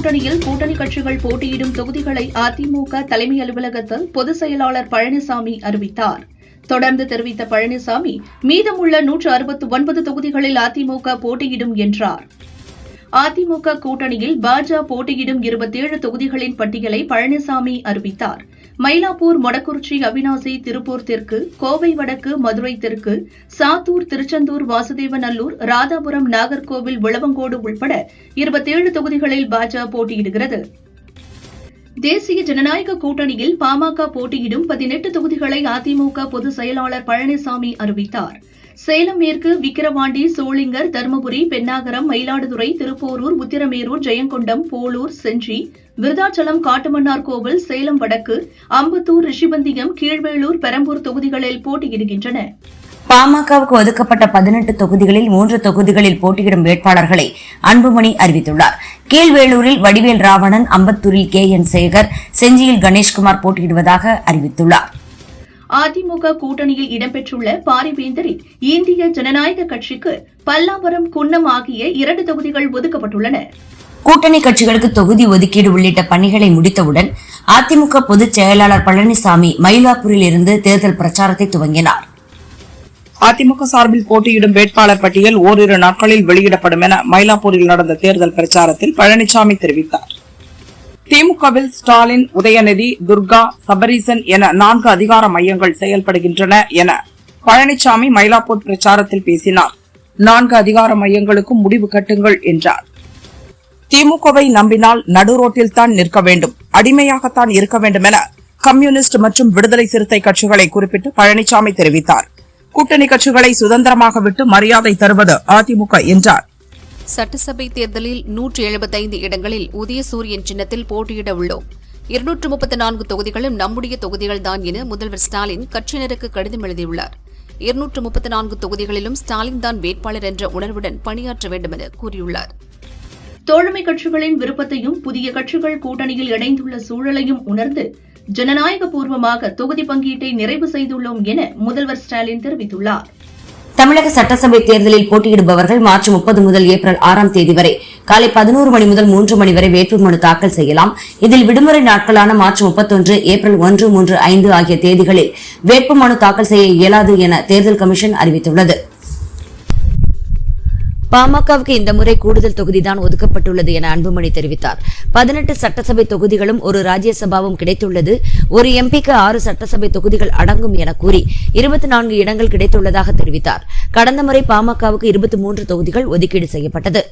கூட்டணியில் கூட்டணி கட்சிகள் போட்டியிடும் தொகுதிகளை அதிமுக தலைமை அலுவலகத்தில் பொதுச் செயலாளர் பழனிசாமி அறிவித்தார். தொடர்ந்து தெரிவித்த பழனிசாமி, மீதமுள்ள 169 தொகுதிகளில் அதிமுக போட்டியிடும் என்றார். அதிமுக கூட்டணியில் பாஜக போட்டியிடும் 27 தொகுதிகளின் பட்டியலை பழனிசாமி அறிவித்தார். மயிலாப்பூர், மொடக்குறிச்சி, அவிநாசி, திருப்பூர் தெற்கு, கோவை வடக்கு, மதுரை தெற்கு, சாத்தூர், திருச்செந்தூர், வாசுதேவநல்லூர், ராதாபுரம், நாகர்கோவில், விளவங்கோடு உள்பட 27 தொகுதிகளில் பாஜக போட்டியிடுகிறது. தேசிய ஜனநாயக கூட்டணியில் பாமக போட்டியிடும் 18 தொகுதிகளை அதிமுக பொதுச் செயலாளர் பழனிசாமி அறிவித்தார். சேலம் மேற்கு, விக்கிரவாண்டி, சோளிங்கர், தருமபுரி, பென்னாகரம், மயிலாடுதுறை, திருப்போரூர், உத்திரமேரூர், ஜெயங்கொண்டம், போளூர், செஞ்சி, விருதாச்சலம், காட்டுமன்னார்கோவில், சேலம் வடக்கு, அம்பத்தூர், ரிஷிவந்தியம், கீழ்வேளூர், பெரம்பூர் தொகுதிகளில் போட்டியிடுகின்றன. பாமகவுக்கு ஒதுக்கப்பட்ட 18 தொகுதிகளில் 3 தொகுதிகளில் போட்டியிடும் வேட்பாளர்களை அன்புமணி அறிவித்துள்ளார். கீழ்வேளூரில் வடிவேல் ராவணன், அம்பத்தூரில் KN சேகர், செஞ்சியில் கணேஷ்குமார் போட்டியிடுவதாக அறிவித்துள்ளார். அதிமுக கூட்டணியில் இடம்பெற்றுள்ள பாரிவேந்தரில் இந்திய ஜனநாயக கட்சிக்கு பல்லாவரம், குன்னம் ஆகிய 2 தொகுதிகள் ஒதுக்கப்பட்டுள்ளன. கூட்டணி கட்சிகளுக்கு தொகுதி ஒதுக்கீடு உள்ளிட்ட பணிகளை முடித்தவுடன் அதிமுக பொதுச் செயலாளர் பழனிசாமி மயிலாப்பூரில் இருந்து தேர்தல் பிரச்சாரத்தை துவங்கினார். அதிமுக சார்பில் போட்டியிடும் வேட்பாளர் பட்டியல் ஓரிரு நாட்களில் வெளியிடப்படும் என மயிலாப்பூரில் நடந்த தேர்தல் பிரச்சாரத்தில் பழனிசாமி தெரிவித்தார். திமுகவில் ஸ்டாலின், உதயநிதி, துர்கா, சபரீசன் என 4 அதிகார மையங்கள் செயல்படுகின்றன என பழனிசாமி மயிலாப்பூர் பிரச்சாரத்தில் பேசினார். 4 அதிகார மையங்களுக்கும் முடிவு கட்டுங்கள் என்றார். திமுகவை நம்பினால் நடுரோட்டில் தான் நிற்க வேண்டும், அடிமையாகத்தான் இருக்க வேண்டும் என கம்யூனிஸ்ட் மற்றும் விடுதலை சிறுத்தை கட்சிகளை குறிப்பிட்டு பழனிசாமி தெரிவித்தார். கூட்டணி கட்சிகளை சுதந்திரமாக விட்டு மரியாதை தருவது அதிமுக என்றார். சட்டசபை தேர்தலில் 175 இடங்களில் உதயசூரியன் சின்னத்தில் போட்டியிட உள்ளோம். 234 தொகுதிகளும் நம்முடைய தொகுதிகள்தான் என முதல்வர் ஸ்டாலின் கட்சியினருக்கு கடிதம் எழுதியுள்ளார். 234 தொகுதிகளிலும் ஸ்டாலின் தான் வேட்பாளர் என்ற உணர்வுடன் பணியாற்ற வேண்டும் என கூறியுள்ளார். தோழமை கட்சிகளின் விருப்பத்தையும் புதிய கட்சிகள் கூட்டணியில் இணைந்துள்ள சூழலையும் உணர்ந்து ஜனநாயக பூர்வமாக தொகுதி பங்கீட்டை நிறைவு செய்துள்ளோம் என முதல்வர் ஸ்டாலின் தெரிவித்துள்ளார். தமிழக சட்டசபை தேர்தலில் போட்டியிடுபவர்கள் மார்ச் 30 முதல் ஏப்ரல் 6ஆம் தேதி வரை காலை 11 மணி முதல் 3 மணி வரை வேட்புமனு தாக்கல் செய்யலாம். இதில் விடுமுறை நாட்களான மார்ச் 31, ஏப்ரல் 1, 3, 5 ஆகிய தேதிகளில் வேட்புமனு தாக்கல் செய்ய இயலாது என தேர்தல் கமிஷன் அறிவித்துள்ளது. பாமகவுக்கு இந்த முறை கூடுதல் தொகுதிதான் ஒதுக்கப்பட்டுள்ளது என அன்புமணி தெரிவித்தார். 18 சட்டசபை தொகுதிகளும் ஒரு ராஜ்யசபாவும் கிடைத்துள்ளது. ஒரு எம்பிக்கு 6 சட்டசபை தொகுதிகள் அடங்கும் என கூறி 24 இடங்கள் கிடைத்துள்ளதாக தெரிவித்தார். கடந்த முறை பாமகவுக்கு 23 தொகுதிகள் ஒதுக்கீடு செய்யப்பட்டது.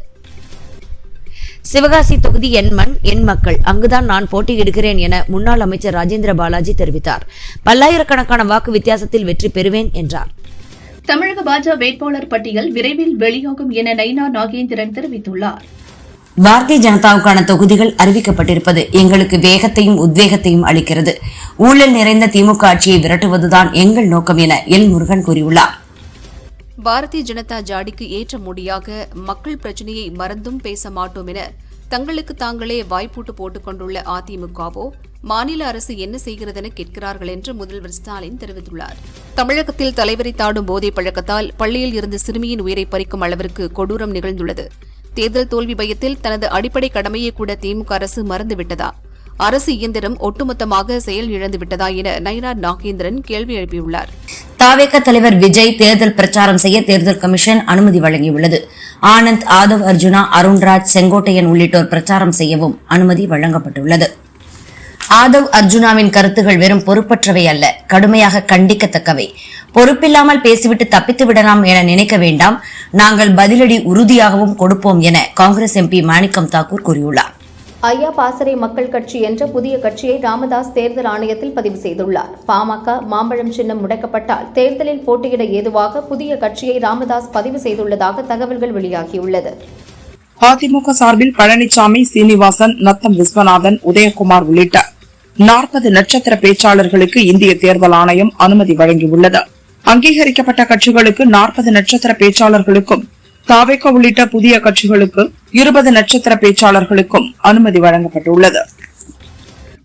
சிவகாசி தொகுதி என் மண் என் மக்கள், அங்குதான் நான் போட்டியிடுகிறேன் என முன்னாள் அமைச்சர் ராஜேந்திர பாலாஜி தெரிவித்தார். பல்லாயிரக்கணக்கான வாக்கு வித்தியாசத்தில் வெற்றி பெறுவேன் என்றார். தமிழக பாஜக வேட்பாளர் பட்டியல் விரைவில் வெளியாகும் என நயினா நாகேந்திரன் தெரிவித்துள்ளார். பாரதிய ஜனதாவுக்கான தொகுதிகள் அறிவிக்கப்பட்டிருப்பது எங்களுக்கு வேகத்தையும் உத்வேகத்தையும் அளிக்கிறது. ஊழல் நிறைந்த திமுக ஆட்சியை விரட்டுவதுதான் எங்கள் நோக்கம் என எல் முருகன் கூறியுள்ளார். பாரதிய ஜனதா ஜாடிக்கு ஏற்ற மொழியாக மக்கள் பிரச்சினையை மறந்தும் பேச மாட்டோம் என தங்களுக்கு தாங்களே வாய்ப்பூட்டு போட்டுக் கொண்டுள்ள அதிமுகவோ மாநில அரசு என்ன செய்கிறதென கேட்கிறார்கள் என்று முதல்வர் ஸ்டாலின் தெரிவித்துள்ளார். தமிழகத்தில் தலைவரை தாடும் போதை பழக்கத்தால் பள்ளியில் இருந்து சிறுமியின் உயிரை பறிக்கும் அளவிற்கு கொடூரம் நிகழ்ந்துள்ளது. தேர்தல் தோல்வி பயத்தில் தனது அடிப்படை கடமையை கூட திமுக அரசு மறந்துவிட்டதா? அரசு இயந்திரம் ஒட்டுமொத்தமாக செயல் இழந்துவிட்டதா என நயினா நாகேந்திரன் கேள்வி எழுப்பியுள்ளார். தாவேக தலைவர் விஜய் தேர்தல் பிரச்சாரம் செய்ய தேர்தல் கமிஷன் அனுமதி வழங்கியுள்ளது. ஆனந்த், ஆதவ் அர்ஜுனா, அருண்ராஜ், செங்கோட்டையன் உள்ளிட்டோர் பிரச்சாரம் செய்யவும் அனுமதி வழங்கப்பட்டுள்ளது. ஆதவ் அர்ஜுனாவின் கருத்துகள் வெறும் பொறுப்பற்றவை அல்ல, கடுமையாக கண்டிக்கத்தக்கவை. பொறுப்பில்லாமல் பேசிவிட்டு தப்பித்து விடலாம் என நினைக்க வேண்டாம். நாங்கள் பதிலடி உறுதியாகவும் கொடுப்போம் என காங்கிரஸ் MP மாணிக்கம் தாக்கூர் கூறியுள்ளார். ஐயா பாசறை மக்கள் கட்சி என்ற புதிய கட்சியை ராமதாஸ் தேர்தல் ஆணையத்தில் பதிவு செய்துள்ளார். பாமக மாம்பழம் சின்னம் முடக்கப்பட்டால் தேர்தலில் போட்டியிட ஏதுவாக புதிய கட்சியை ராமதாஸ் பதிவு செய்துள்ளதாக தகவல்கள் வெளியாகியுள்ளது. அதிமுக சார்பில் பழனிசாமி, சீனிவாசன், நத்தம் விஸ்வநாதன், உதயகுமார் உள்ளிட்ட 40 நட்சத்திர பேச்சாளர்களுக்கு இந்திய தேர்தல் ஆணையம் அனுமதி வழங்கியுள்ளது. அங்கீகரிக்கப்பட்ட கட்சிகளுக்கு 40 நட்சத்திர பேச்சாளர்களுக்கும், தாவேக உள்ளிட்ட புதிய கட்சிகளுக்கு 20 நட்சத்திர பேச்சாளர்களுக்கும் அனுமதி வழங்கப்பட்டுள்ளது.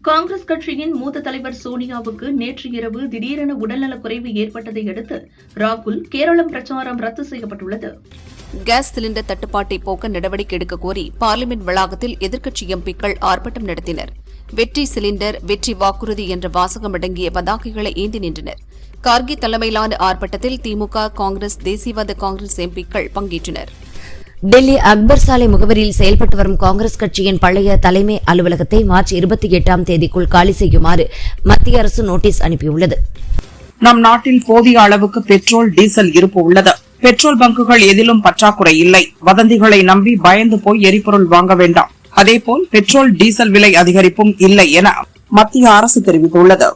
காங்கிரஸ் கட்சியின் மூத்த தலைவர் சோனியாவுக்கு நேற்று இரவு திடீரென உடல்நலக்குறைவு ஏற்பட்டதை அடுத்து ராகுல் கேரளம் பிரச்சாரம் ரத்து செய்யப்பட்டுள்ளது. கேஸ் சிலிண்டர் தட்டுப்பாட்டை போக்க நடவடிக்கை எடுக்க கோரி பார்லிமென்ட் வளாகத்தில் எதிர்க்கட்சி எம்பிக்கள் ஆர்ப்பாட்டம் நடத்தினர். வெற்றி சிலிண்டர், வெற்றி வாக்குறுதி என்ற வாசகம் அடங்கிய பதாகைகளை ஏந்தி நின்றனர். கார்கே தலைமையிலான ஆர்ப்பாட்டத்தில் திமுக, காங்கிரஸ், தேசியவாத காங்கிரஸ் எம்பிக்கள் பங்கேற்றனர். டெல்லி அக்பர் சாலை முகவரியில் செயல்பட்டு வரும் காங்கிரஸ் கட்சியின் பழைய தலைமை அலுவலகத்தை மார்ச் 28ஆம் தேதிக்குள் காலி செய்யுமாறு மத்திய அரசு நோட்டீஸ் அனுப்பியுள்ளது. நம் நாட்டில் போதிய அளவுக்கு பெட்ரோல், டீசல் இருப்பு உள்ளது. பெட்ரோல் பங்குகள் எதிலும் பற்றாக்குறை இல்லை. வதந்திகளை நம்பி பயந்து போய் எரிபொருள் வாங்க வேண்டாம். அதேபோல் பெட்ரோல், டீசல் விலை அதிகரிப்பும் இல்லை என மத்திய அரசு தெரிவித்துள்ளது.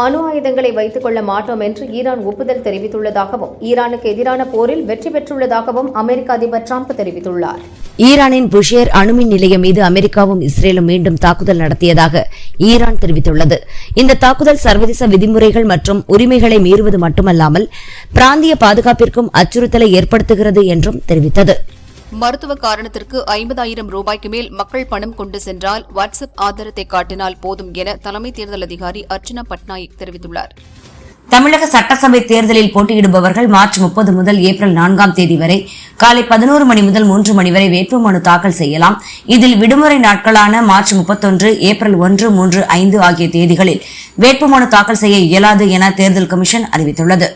அணு ஆயுதங்களை வைத்துக் கொள்ள மாட்டோம் என்று ஈரான் ஒப்புதல் தெரிவித்துள்ளதாகவும் ஈரானுக்கு எதிரான போரில் வெற்றி பெற்றுள்ளதாகவும் அமெரிக்க அதிபர் டிரம்ப் தெரிவித்துள்ளார். ஈரானின் புஷேர் அணுமின் நிலையம் மீது அமெரிக்காவும் இஸ்ரேலும் மீண்டும் தாக்குதல் நடத்தியதாக ஈரான் தெரிவித்துள்ளது. இந்த தாக்குதல் சர்வதேச விதிமுறைகள் மற்றும் உரிமைகளை மீறுவது மட்டுமல்லாமல் பிராந்திய பாதுகாப்பிற்கும் அச்சுறுத்தலை ஏற்படுத்துகிறது என்றும் தெரிவித்தது. மருத்துவ காரணத்திற்கு 50,000 ரூபாய்க்கு மேல் மக்கள் பணம் கொண்டு சென்றால் வாட்ஸ்அப் ஆதாரத்தை காட்டினால் போதும் என தலைமை தேர்தல் அதிகாரி அர்ச்சனா பட்நாயக் தெரிவித்துள்ளார். தமிழக சட்டசபை தேர்தலில் போட்டியிடுபவர்கள் மார்ச் 30 முதல் ஏப்ரல் 4ஆம் தேதி வரை காலை 11 மணி முதல் 3 மணி வரை வேட்புமனு தாக்கல் செய்யலாம். இதில் விடுமுறை நாட்களான மார்ச் 31, ஏப்ரல் 1, 3, 5 ஆகிய தேதிகளில் வேட்புமனு தாக்கல் செய்ய இயலாது என தேர்தல் கமிஷன் அறிவித்துள்ளது.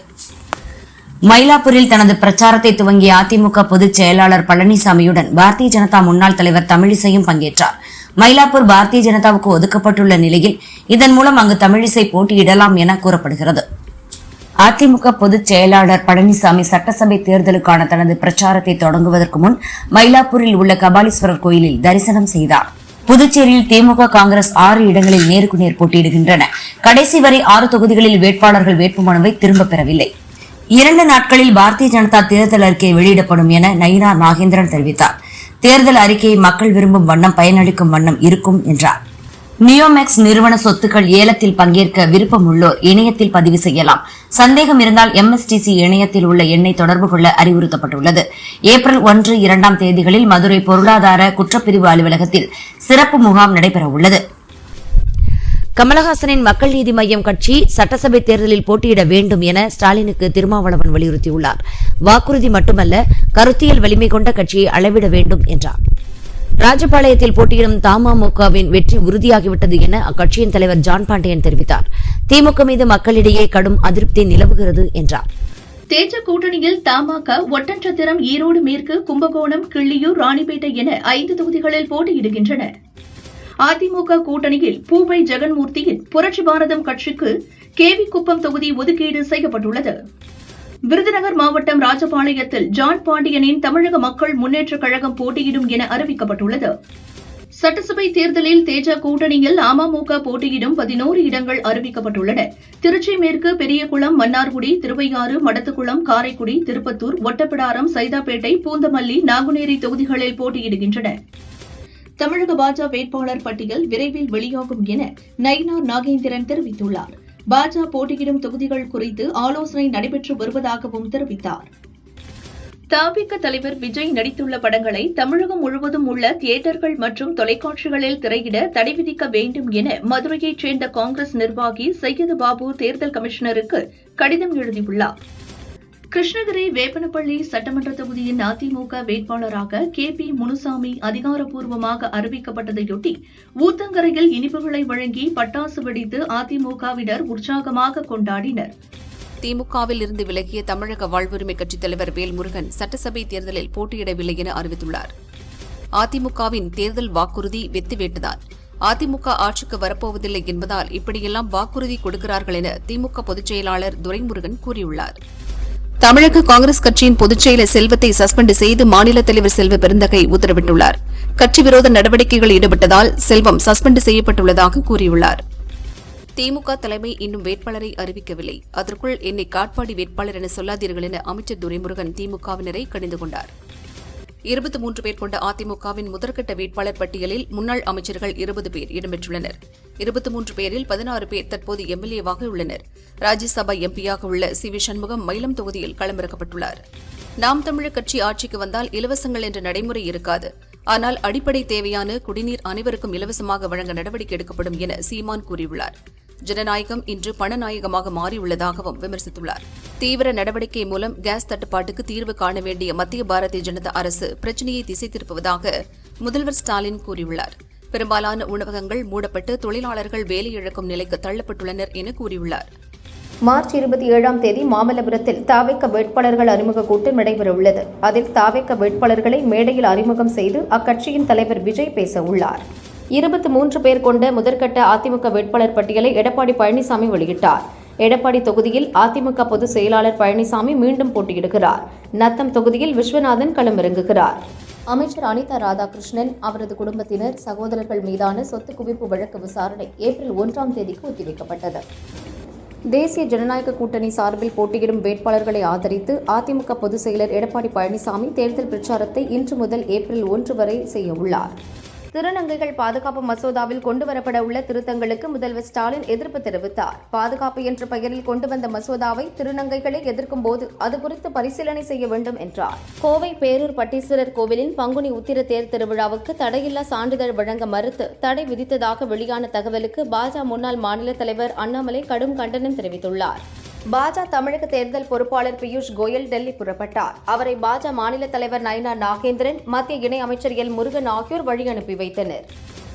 மயிலாப்பூரில் தனது பிரச்சாரத்தை துவங்கிய அதிமுக பொதுச் செயலாளர் பழனிசாமியுடன் பாரதிய ஜனதா முன்னாள் தலைவர் தமிழிசையும் பங்கேற்றார். மயிலாப்பூர் பாரதிய ஜனதாவுக்கு ஒதுக்கப்பட்டுள்ள நிலையில் இதன் மூலம் அங்கு தமிழிசை போட்டியிடலாம் என கூறப்படுகிறது. அதிமுக பொதுச் செயலாளர் பழனிசாமி சட்டசபை தேர்தலுக்கான தனது பிரச்சாரத்தை தொடங்குவதற்கு முன் மயிலாப்பூரில் உள்ள கபாலீஸ்வரர் கோயிலில் தரிசனம் செய்தார். புதுச்சேரியில் திமுக, காங்கிரஸ் 6 இடங்களில் நேருக்கு நேர் போட்டியிடுகின்றன. கடைசி வரை 6 தொகுதிகளில் வேட்பாளர்கள் வேட்புமனுவை திரும்பப் பெறவில்லை. 2 நாட்களில் பாரதிய ஜனதா தேர்தல் அறிக்கை வெளியிடப்படும் என நயினார் நாகேந்திரன் தெரிவித்தார். தேர்தல் அறிக்கையை மக்கள் விரும்பும் வண்ணம், பயனளிக்கும் வண்ணம் இருக்கும் என்றார். நியோமேக்ஸ் நிறுவன சொத்துக்கள் ஏலத்தில் பங்கேற்க விருப்பம் உள்ளோர் இணையத்தில் பதிவு செய்யலாம். சந்தேகம் இருந்தால் MSTC இணையத்தில் உள்ள எண்ணை தொடர்பு கொள்ள அறிவுறுத்தப்பட்டுள்ளது. ஏப்ரல் 1, 2ஆம் தேதிகளில் மதுரை பொருளாதார குற்றப்பிரிவு அலுவலகத்தில் சிறப்பு முகாம் நடைபெறவுள்ளது. கமலஹாசனின் மக்கள் நீதி மய்யம் கட்சி சட்டசபை தேர்தலில் போட்டியிட வேண்டும் என ஸ்டாலினுக்கு திருமாவளவன் வலியுறுத்தியுள்ளார். வாக்குறுதி மட்டுமல்ல, கருத்தியல் வலிமை கொண்ட கட்சியை அளவிட வேண்டும் என்றார். ராஜபாளையத்தில் போட்டியிடும் தமுகவின் வெற்றி உறுதியாகிவிட்டது என அக்கட்சியின் தலைவர் ஜான் பாண்டியன் தெரிவித்தார். திமுக மீது மக்களிடையே கடும் அதிருப்தி நிலவுகிறது என்றார். தேஜ கூட்டணியில் தமாக, ஒட்டன்சத்திரம், ஈரோடு மேற்கு, கும்பகோணம், கிள்ளியூர், ராணிப்பேட்டை என 5 தொகுதிகளில் போட்டியிடுகின்றன. அதிமுக கூட்டணியில் பூவை ஜெகன்மூர்த்தியின் புரட்சி பாரதம் கட்சிக்கு கேவி குப்பம் தொகுதி ஒதுக்கீடு செய்யப்பட்டுள்ளது. விருதுநகர் மாவட்டம் ராஜபாளையத்தில் ஜான் பாண்டியனின் தமிழக மக்கள் முன்னேற்றக் கழகம் போட்டியிடும் என அறிவிக்கப்பட்டுள்ளது. சட்டசபை தேர்தலில் தேஜ கூட்டணியில் அமமுக போட்டியிடும் 11 இடங்கள் அறிவிக்கப்பட்டுள்ளன. திருச்சி மேற்கு, பெரியகுளம், மன்னார்குடி, திருவையாறு, மடத்துக்குளம், காரைக்குடி, திருப்பத்தூர், ஒட்டப்பிடாரம், சைதாப்பேட்டை, பூந்தமல்லி, நாங்குநேரி தொகுதிகளில் போட்டியிடுகின்றன. தமிழக பாஜ வேட்பாளர் பட்டியல் விரைவில் வெளியாகும் என நயினார் நாகேந்திரன் தெரிவித்துள்ளார். பாஜ போட்டியிடும் தொகுதிகள் குறித்து ஆலோசனை நடைபெற்று வருவதாகவும் தெரிவித்தார். தவிக தலைவர் விஜய் நடித்துள்ள படங்களை தமிழகம் முழுவதும் உள்ள தியேட்டர்கள் மற்றும் தொலைக்காட்சிகளில் திரையிட தடை விதிக்க வேண்டும் என மதுரையைச் சேர்ந்த காங்கிரஸ் நிர்வாகி சையது பாபு தேர்தல் கமிஷனருக்கு கடிதம் எழுதியுள்ளார். கிருஷ்ணகிரி வேப்பனப்பள்ளி சட்டமன்ற தொகுதியின் அதிமுக வேட்பாளராக KP முனுசாமி அதிகாரப்பூர்வமாக அறிவிக்கப்பட்டதையொட்டி ஊத்தங்கரையில் இனிப்புகளை வழங்கி பட்டாசு வெடித்து அதிமுகவினர் உற்சாகமாக கொண்டாடினர். திமுகவில் இருந்து விலகிய தமிழக வாழ்வுரிமை கட்சித் தலைவர் வேல்முருகன் சட்டசபை தேர்தலில் போட்டியிடவில்லை என அறிவித்துள்ளார். அதிமுகவின் தேர்தல் வாக்குறுதி வெத்துவேட்டுதான். அதிமுக ஆட்சிக்கு வரப்போவதில்லை என்பதால் இப்படியெல்லாம் வாக்குறுதி கொடுக்கிறார்கள் என திமுக பொதுச் செயலாளர் துரைமுருகன் கூறியுள்ளார். தமிழக காங்கிரஸ் கட்சியின் பொதுச் செயலர் செல்வத்தை சஸ்பெண்ட் செய்து மாநில தலைவர் செல்வ பெருந்தகை உத்தரவிட்டுள்ளார். கட்சி விரோத நடவடிக்கைகளில் ஈடுபட்டதால் செல்வம் சஸ்பெண்ட் செய்யப்பட்டுள்ளதாக கூறியுள்ளார். திமுக தலைமை இன்னும் வேட்பாளரை அறிவிக்கவில்லை. அதற்குள் என்னை காட்பாடி வேட்பாளர் என சொல்லாதீர்கள் என அமைச்சர் துரைமுருகன் திமுகவினரை கடிந்து கொண்டார். 23 பேர் கொண்ட அதிமுகவின் முதற்கட்ட வேட்பாளர் பட்டியலில் முன்னாள் அமைச்சர்கள் 20 பேர் இடம்பெற்றுள்ளனர். 23 பேரில் 16 பேர் தற்போது MLA-வாக உள்ளனர். ராஜ்யசபா MP-யாக உள்ள CV சண்முகம் மயிலம் தொகுதியில் களமிறக்கப்பட்டுள்ளார். நாம் தமிழர் கட்சி ஆட்சிக்கு வந்தால் இலவசங்கள் என்ற நடைமுறை இருக்காது. ஆனால் அடிப்படை தேவையான குடிநீர் அனைவருக்கும் இலவசமாக வழங்க நடவடிக்கை எடுக்கப்படும் என சீமான் கூறியுள்ளார். ஜனநாயகம் இன்று பணநாயகமாக மாறியுள்ளதாகவும் விமர்சித்துள்ளார். தீவிர நடவடிக்கை மூலம் கேஸ் தட்டுப்பாட்டுக்கு தீர்வு காண வேண்டிய மத்திய பாரதிய ஜனதா அரசு பிரச்சினையை திசை திருப்புவதாக முதல்வர் ஸ்டாலின் கூறியுள்ளார். பெரும்பாலான உணவகங்கள் மூடப்பட்டு தொழிலாளர்கள் வேலை இழக்கும் நிலைக்கு தள்ளப்பட்டுள்ளனர் என கூறியுள்ளார். மார்ச் 27ஆம் தேதி மாமல்லபுரத்தில் தாவேக வேட்பாளர்கள் அறிமுக கூட்டம் நடைபெறவுள்ளது. அதில் தாவேக வேட்பாளர்களை மேடையில் அறிமுகம் செய்து அக்கட்சியின் தலைவர் விஜய் பேச உள்ளார். 23 பேர் கொண்ட முதற்கட்ட அதிமுக வேட்பாளர் பட்டியலை எடப்பாடி பழனிசாமி வெளியிட்டார். எடப்பாடி தொகுதியில் அதிமுக பொதுச் செயலாளர் பழனிசாமி மீண்டும் போட்டியிடுகிறார். நத்தம் தொகுதியில் விஸ்வநாதன் களமிறங்குகிறார். அமைச்சர் அனிதா ராதாகிருஷ்ணன், அவரது குடும்பத்தினர், சகோதரர்கள் மீதான சொத்து குவிப்பு வழக்கு விசாரணை ஏப்ரல் 1ஆம் தேதிக்கு ஒத்திவைக்கப்பட்டது. தேசிய ஜனநாயக கூட்டணி சார்பில் போட்டியிடும் வேட்பாளர்களை ஆதரித்து அதிமுக பொதுச் செயலர் எடப்பாடி பழனிசாமி தேர்தல் பிரச்சாரத்தை இன்று முதல் ஏப்ரல் 1 வரை செய்ய உள்ளார். திருநங்கைகள் பாதுகாப்பு மசோதாவில் கொண்டுவரப்பட உள்ள திருத்தங்களுக்கு முதல்வர் ஸ்டாலின் எதிர்ப்பு தெரிவித்தார். பாதுகாப்பு என்ற பெயரில் கொண்டு வந்த மசோதாவை திருநங்கைகளை எதிர்க்கும் போது அது குறித்து பரிசீலனை செய்ய வேண்டும் என்றார். கோவை பேரூர் பட்டீஸ்வரர் கோவிலின் பங்குனி உத்திர தேர் திருவிழாவுக்கு தடையில்லா சான்றிதழ் வழங்க மறுத்து தடை விதித்ததாக வெளியான தகவலுக்கு பாஜக முன்னாள் மாநில தலைவர் அண்ணாமலை கடும் கண்டனம் தெரிவித்துள்ளார். பாஜக தமிழக தேர்தல் பொறுப்பாளர் பியூஷ் கோயல் டெல்லி புறப்பட்டார். அவரை பாஜக மாநில தலைவர் நயினா நாகேந்திரன், மத்திய இணை அமைச்சர் எல் முருகன் ஆகியோர் வழி அனுப்பி வைத்தனர்.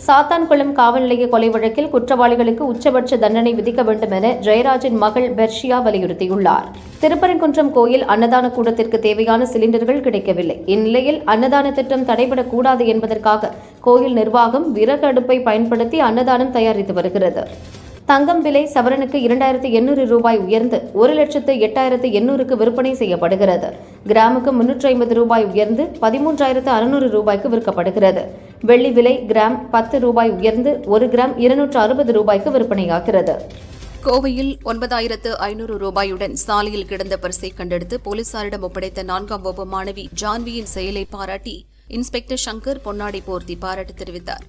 சாத்தான்குளம் காவல் நிலைய கொலை வழக்கில் குற்றவாளிகளுக்கு உச்சபட்ச தண்டனை விதிக்க வேண்டும் என ஜெயராஜின் மகள் பெர்ஷியா வலியுறுத்தியுள்ளார். திருப்பரங்குன்றம் கோயில் அன்னதான கூடத்திற்கு தேவையான சிலிண்டர்கள் கிடைக்கவில்லை. இந்நிலையில் அன்னதான திட்டம் தடைபடக்கூடாது என்பதற்காக கோயில் நிர்வாகம் விறகு அடுப்பை பயன்படுத்தி அன்னதானம் தயாரித்து வருகிறது. தங்கம் விலை சவரனுக்கு 2800 ரூபாய் உயர்ந்து 1,08,800க்கு விற்பனை செய்யப்படுகிறது. கிராமுக்கு 350 ரூபாய் உயர்ந்து 13,600 ரூபாய்க்கு விற்கப்படுகிறது. வெள்ளி விலை கிராம் 10 ரூபாய் உயர்ந்து 1 கிராம் 260 ரூபாய்க்கு விற்பனையாகிறது. கோவையில் 9,500 ரூபாயுடன் சாலையில் கிடந்த பர்ஸை கண்டெடுத்து போலீசாரிடம் ஒப்படைத்த 4ஆம் வகுப்பு மாணவி ஜான்வியின் செயலை பாராட்டி இன்ஸ்பெக்டர் சங்கர் பொன்னாடை போர்த்தி பாராட்டு தெரிவித்தார்.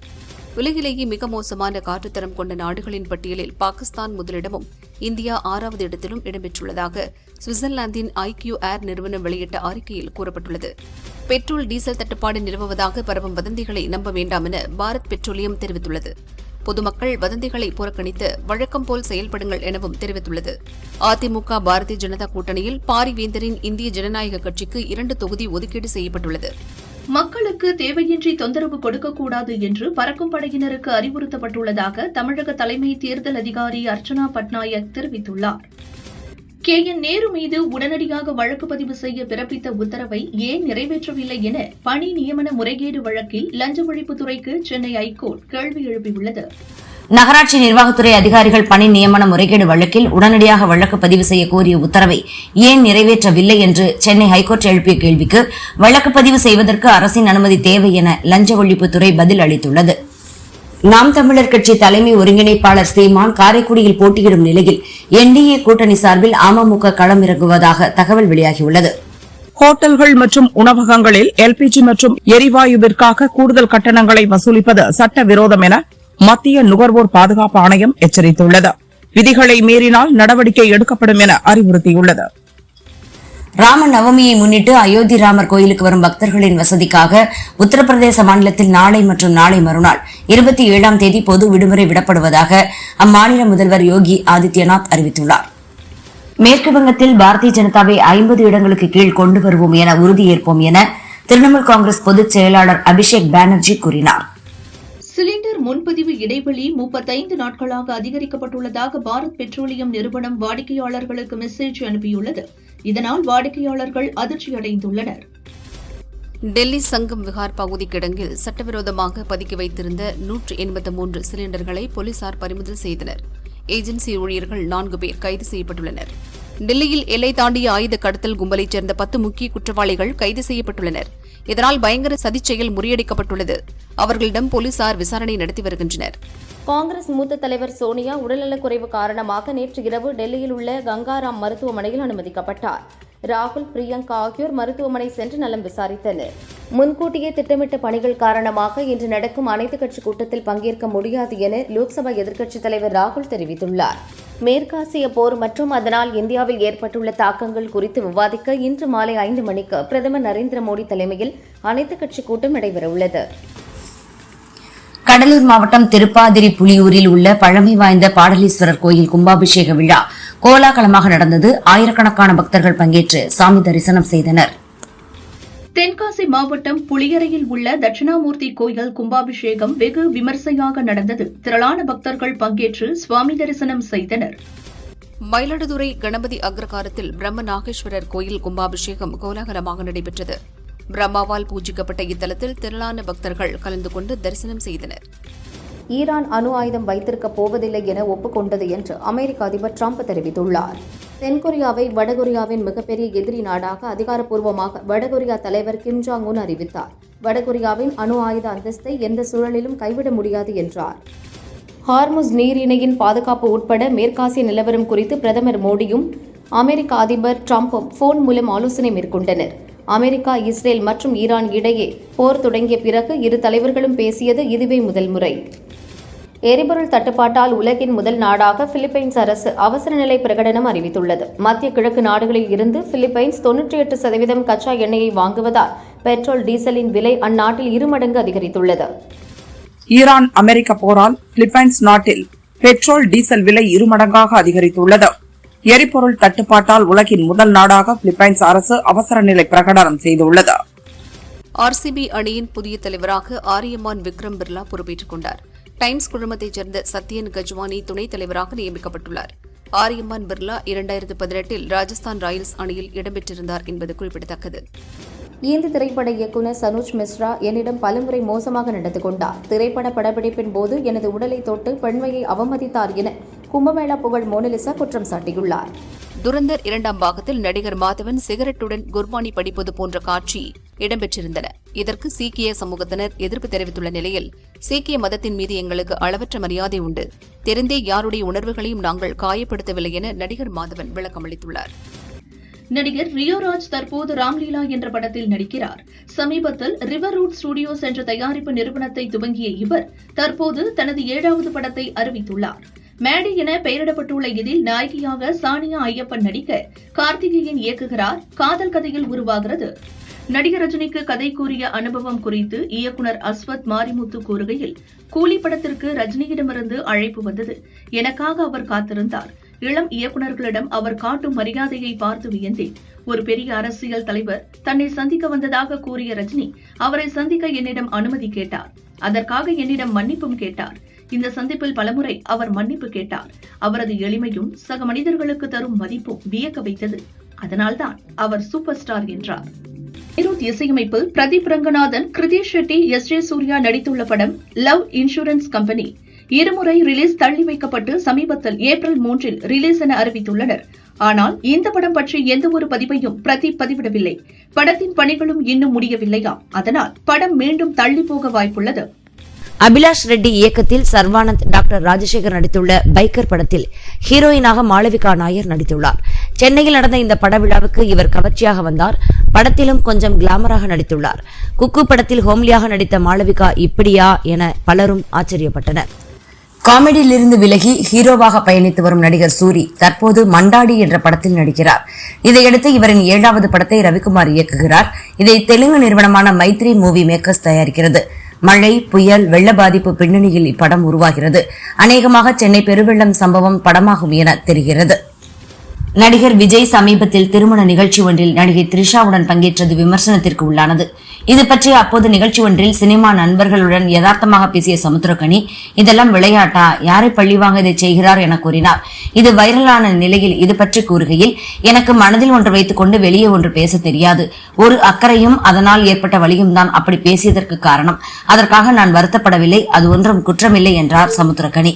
உலகிலேயே மிக மோசமான காற்றுத்தரம் கொண்ட நாடுகளின் பட்டியலில் பாகிஸ்தான் முதலிடமும் இந்தியா 6வது இடத்திலும் இடம்பெற்றுள்ளதாக சுவிட்சர்லாந்தின் IQ ஏர் நிறுவனம் வெளியிட்ட அறிக்கையில் கூறப்பட்டுள்ளது. பெட்ரோல் டீசல் தட்டுப்பாடு நிலவுவதாக பரவும் வதந்திகளை நம்ப வேண்டாம் என பாரத் பெட்ரோலியம் தெரிவித்துள்ளது. பொதுமக்கள் வதந்திகளை புறக்கணித்து வழக்கம் போல் செயல்படுங்கள் எனவும் தெரிவித்துள்ளது. அதிமுக பாரதிய ஜனதா கூட்டணியில் பாரிவேந்தரின் இந்திய ஜனநாயக கட்சிக்கு 2 தொகுதி ஒதுக்கீடு செய்யப்பட்டுள்ளது. மக்களுக்கு தேவையின்றி தொந்தரவு கொடுக்கக்கூடாது என்று பறக்கும் படையினருக்கு அறிவுறுத்தப்பட்டுள்ளதாக தமிழக தலைமை தேர்தல் அதிகாரி அர்ச்சனா பட்நாயக் தெரிவித்துள்ளார். KN நேரு மீது உடனடியாக வழக்கு பதிவு செய்ய பிறப்பித்த உத்தரவை ஏன் நிறைவேற்றவில்லை என பணி நியமன முறைகேடு வழக்கில் லஞ்ச ஒழிப்புத்துறைக்கு சென்னை ஐகோர்ட் கேள்வி எழுப்பியுள்ளது. நகராட்சி நிர்வாகத்துறை அதிகாரிகள் பணி நியமன முறைகேடு வழக்கில் உடனடியாக வழக்கு பதிவு செய்ய கோரிய உத்தரவை ஏன் நிறைவேற்றவில்லை என்று சென்னை ஹைகோர்ட் எழுப்பிய கேள்விக்கு வழக்கு பதிவு செய்வதற்கு அரசின் அனுமதி தேவை என லஞ்ச ஒழிப்புத்துறை பதில் அளித்துள்ளது. நாம் தமிழர் கட்சி தலைமை ஒருங்கிணைப்பாளர் சீமான் காரைக்குடியில் போட்டியிடும் நிலையில் NDA கூட்டணி சார்பில் அமமுக களமிறங்குவதாக தகவல் வெளியாகியுள்ளது. ஹோட்டல்கள் மற்றும் உணவகங்களில் LPG மற்றும் எரிவாயுவிற்காக கூடுதல் கட்டணங்களை வசூலிப்பது சட்டவிரோதம் என மத்திய நுகர்வோர் பாதுகாப்பு ஆணையம் எச்சரித்துள்ளது. விதிகளை மீறினால் நடவடிக்கை எடுக்கப்படும் என அறிவுறுத்தியுள்ளது. ராம நவமியை முன்னிட்டு அயோத்தி ராமர் கோயிலுக்கு வரும் பக்தர்களின் வசதிக்காக உத்தரப்பிரதேச மாநிலத்தில் நாளை மற்றும் நாளை மறுநாள் 27ஆம் தேதி பொது விடுமுறை விடப்படுவதாக அம்மாநில முதல்வர் யோகி ஆதித்யநாத் அறிவித்துள்ளார். மேற்கு வங்கத்தில் பாரதிய ஜனதாவை 50 இடங்களுக்கு கீழ் கொண்டு வருவோம் என உறுதியேற்போம் என திரிணாமுல் காங்கிரஸ் பொதுச் செயலாளர் அபிஷேக் பானர்ஜி கூறினார். சிலிண்டர் முன்பதிவு இடைவெளி 35 நாட்களாக அதிகரிக்கப்பட்டுள்ளதாக பாரத் பெட்ரோலியம் நிறுவனம் வாடிக்கையாளர்களுக்கு மெசேஜ் அனுப்பியுள்ளது. இதனால் வாடிக்கையாளர்கள் அதிர்ச்சியடைந்துள்ளனர். டெல்லி சங்கம் விஹார் பகுதி கிடங்கில் சட்டவிரோதமாக பதுக்கி வைத்திருந்த 183 சிலிண்டர்களை போலீசார் பறிமுதல் செய்தனர். ஏஜென்சி ஊழியர்கள் 4 பேர் கைது செய்யப்பட்டுள்ளனர். டெல்லியில் எல்லை தாண்டிய ஆயுத கடத்தல் கும்பலைச் சேர்ந்த 10 முக்கிய குற்றவாளிகள் கைது செய்யப்பட்டுள்ளனர். இதனால் பயங்கர சதிச் செயல் முறியடிக்கப்பட்டுள்ளது. அவர்களிடம் போலீசார் விசாரணை நடத்தி வருகின்றனர். காங்கிரஸ் மூத்த தலைவர் சோனியா உடல்நலக்குறைவு காரணமாக நேற்று இரவு டெல்லியில் உள்ள கங்காராம் மருத்துவமனையில் அனுமதிக்கப்பட்டார். ராகுல், பிரியங்கா ஆகியோர் மருத்துவமனை சென்று நலம் விசாரித்தனர். முன்கூட்டியே திட்டமிட்ட பணிகள் காரணமாக இன்று நடக்கும் அனைத்துக் கட்சி கூட்டத்தில் பங்கேற்க முடியாது என லோக்சபா எதிர்க்கட்சித் தலைவர் ராகுல் தெரிவித்துள்ளார். மேற்காசிய போர் மற்றும் அதனால் இந்தியாவில் ஏற்பட்டுள்ள தாக்கங்கள் குறித்து விவாதிக்க இன்று மாலை 5 மணிக்கு பிரதமர் நரேந்திர மோடி தலைமையில் அனைத்துக் கட்சி கூட்டம் நடைபெறவுள்ளது. கடலூர் மாவட்டம் திருப்பாதிரி புலியூரில் உள்ள பழமை வாய்ந்த பாடலீஸ்வரர் கோயில் கும்பாபிஷேக விழா கோலாகலமாக நடந்தது. ஆயிரக்கணக்கான பக்தர்கள் பங்கேற்று சாமி தரிசனம் செய்தனர். தென்காசி மாவட்டம் புளியரையில் உள்ள தட்சிணாமூர்த்தி கோயில் கும்பாபிஷேகம் வெகு விமர்சையாக நடந்தது. திரளான பக்தர்கள் பங்கேற்று சுவாமி தரிசனம் செய்தனர். மயிலாடுதுறை கணபதி அக்ரகாரத்தில் பிரம்ம நாகேஸ்வரர் கோயில் கும்பாபிஷேகம் கோலாகலமாக நடைபெற்றது. பிரம்மாவால் பூஜிக்கப்பட்ட இத்தலத்தில் திரளான பக்தர்கள் கலந்து கொண்டு தரிசனம் செய்தனர். ஈரான் அணு ஆயுதம் வைத்திருக்கப் போவதில்லை என ஒப்புக்கொண்டது என்று அமெரிக்க அதிபர் டிரம்ப் தெரிவித்துள்ளார். தென்கொரியாவை வடகொரியாவின் மிகப்பெரிய எதிரி நாடாக அதிகாரப்பூர்வமாக வடகொரியா தலைவர் கிம் ஜாங் உன் அறிவித்தார். வடகொரியாவின் அணு ஆயுத அந்தஸ்தை எந்த சூழலிலும் கைவிட முடியாது என்றார். ஹார்முஸ் நீரிணையின் பாதுகாப்பு உட்பட மேற்காசிய நிலவரம் குறித்து பிரதமர் மோடியும் அமெரிக்க அதிபர் டிரம்பும் போன் மூலம் ஆலோசனை மேற்கொண்டனர். அமெரிக்கா, இஸ்ரேல் மற்றும் ஈரான் இடையே போர் தொடங்கிய பிறகு இரு தலைவர்களும் பேசியது இதுவே முதல் முறை. எரிபொருள் தட்டுப்பாட்டால் உலகின் முதல் நாடாக பிலிப்பைன்ஸ் அரசு அவசர நிலை பிரகடனம் அறிவித்துள்ளது. மத்திய கிழக்கு நாடுகளில் இருந்து பிலிப்பைன்ஸ் 98% கச்சா எண்ணெயை வாங்குவதால் பெட்ரோல், டீசலின் விலை அந்நாட்டில் 2 மடங்கு அதிகரித்துள்ளது. ஈரான் அமெரிக்க போரால் பிலிப்பைன்ஸ் நாட்டில் பெட்ரோல், டீசல் விலை 2 மடங்காக அதிகரித்துள்ளது. எரிபொருள் தட்டுப்பாட்டால் உலகின் முதல் நாடாக பிலிப்பைன்ஸ் அரசு அவசர நிலை பிரகடனம் செய்துள்ளது. RCB அணியின் புதிய தலைவராக ஆரியமான் விக்ரம் பிர்லா பொறுப்பேற்றுக் கொண்டார். டைம்ஸ் குழுமத்தைச் சேர்ந்த சத்யன் கஜ்வானி துணைத் தலைவராக நியமிக்கப்பட்டுள்ளார். ஆரியமான் பிர்லா 2018இல் ராஜஸ்தான் ராயல்ஸ் அணியில் இடம்பெற்றிருந்தார் என்பது குறிப்பிடத்தக்கது. இந்தி திரைப்பட இயக்குநர் சனோஜ் மிஸ்ரா என்னிடம் பலமுறை மோசமாக நடந்து கொண்டார். திரைப்பட படப்பிடிப்பின் போது எனது உடலை தொட்டு பெண்மையை அவமதித்தார் என கும்பமேளா புகழ் மோனலிசா குற்றம் சாட்டியுள்ளார். துரந்தர் 2ஆம் பாகத்தில் நடிகர் மாதவன் சிகரெட்டுடன் குர்பானி படிப்பது போன்ற காட்சி இடம்பெற்றிருந்தன. இதற்கு சீக்கிய சமூகத்தினர் எதிர்ப்பு தெரிவித்துள்ள நிலையில், சீக்கிய மதத்தின் மீது எங்களுக்கு அளவற்ற மரியாதை உண்டு, தெரிந்தே யாருடைய உணர்வுகளையும் நாங்கள் காயப்படுத்தவில்லை என நடிகர் மாதவன் விளக்கமளித்துள்ளார். நடிகர் ரியோராஜ் தற்போது ராம்லீலா என்ற படத்தில் நடிக்கிறார். சமீபத்தில் ரிவர் ரூட் ஸ்டுடியோஸ் என்ற தயாரிப்பு நிறுவனத்தை துவங்கிய இவர் தற்போது தனது 7வது படத்தை அறிவித்துள்ளார். மேடி என பெயரிடப்பட்டுள்ள இதில் நாயகியாக சானியா ஐயப்பன் நடிக்க கார்த்திகேயன் இயக்குகிறார். காதல் கதையில் உருவாகிறது. நடிகர் ரஜினிக்கு கதை கூறிய அனுபவம் குறித்து இயக்குநர் அஸ்வத் மாரிமுத்து கூறுகையில், கூலி படத்திற்கு ரஜினியிடமிருந்து அழைப்பு வந்தது. எனக்காக அவர் காத்திருந்தார். இளம் இயக்குநர்களிடம் அவர் காட்டும் மரியாதையை பார்த்து வியந்தேன். ஒரு பெரிய அரசியல் தலைவர் தன்னை சந்திக்க வந்ததாக கூறிய ரஜினி அவரை சந்திக்க என்னிடம் அனுமதி கேட்டார். அதற்காக என்னிடம் மன்னிப்பும் கேட்டார். இந்த சந்திப்பில் பலமுறை அவர் மன்னிப்பு கேட்டார். அவரது எளிமையும் சக மனிதர்களுக்கு தரும் மதிப்பும் வியக்க வைத்தது. அதனால்தான் அவர் சூப்பர் ஸ்டார் என்றார். அனிருத் இசையமைப்பில் பிரதீப் ரங்கநாதன், கிருதேஷ் ஷெட்டி, S.J. சூர்யா நடித்துள்ள படம் லவ் இன்சூரன்ஸ் கம்பெனி 2 முறை ரிலீஸ் தள்ளி வைக்கப்பட்டு சமீபத்தில் ஏப்ரல் 3இல் ரிலீஸ் என அறிவித்துள்ளனர். ஆனால் இந்த படம் பற்றி எந்த ஒரு பதிவையும் பிரதீப் பதிவிடவில்லை. படத்தின் பணிகளும் இன்னும் முடியவில்லையாம். அதனால் படம் மீண்டும் தள்ளி போக வாய்ப்புள்ளது. அபிலாஷ் ரெட்டி இயக்கத்தில் சர்வானந்த், டாக்டர் ராஜசேகர் நடித்துள்ள பைக்கர் படத்தில் ஹீரோயினாக மாளவிகா நாயர் நடித்துள்ளார். சென்னையில் நடந்த இந்த பட விழாவுக்கு இவர் கவர்ச்சியாக வந்தார். படத்திலும் கொஞ்சம் கிளாமராக நடித்துள்ளார். குக்கு படத்தில் ஹோம்லியாக நடித்த மாளவிகா இப்படியா என பலரும் ஆச்சரியப்பட்டனர். காமெடியிலிருந்து விலகி ஹீரோவாக பயணித்து வரும் நடிகர் சூரி தற்போது மண்டாடி என்ற படத்தில் நடிக்கிறார். இதையடுத்து இவரின் 7வது படத்தை ரவிக்குமார் இயக்குகிறார். இதை தெலுங்கு நிறுவனமான மைத்ரி மூவி மேக்கர்ஸ் தயாரிக்கிறது. மழை, புயல், வெள்ள பாதிப்பு பின்னணியில் இப்படம் உருவாகிறது. அநேகமாக சென்னை பெருவெள்ளம் சம்பவம் படமாகும் என தெரிகிறது. நடிகர் விஜய் சமீபத்தில் திருமண நிகழ்ச்சி ஒன்றில் நடிகை த்ரிஷாவுடன் பங்கேற்றது விமர்சனத்திற்கு உள்ளானது. இது பற்றி அப்போது நிகழ்ச்சி ஒன்றில் சினிமா நண்பர்களுடன் யதார்த்தமாக பேசிய சமுத்திரக்கனி, இதெல்லாம் விளையாட்டா, யாரை பழிவாங்க இதை செய்கிறார் என கூறினார். இது வைரலான நிலையில் இது பற்றி கூறுகையில், எனக்கு மனதில் ஒன்று வைத்துக் கொண்டு வெளியே ஒன்று பேச தெரியாது. ஒரு அக்கறையும் அதனால் ஏற்பட்ட வலியும் தான் அப்படி பேசியதற்கு காரணம். அதற்காக நான் வருத்தப்படவில்லை. அது ஒன்றும் குற்றமில்லை என்றார் சமுத்திரக்கனி.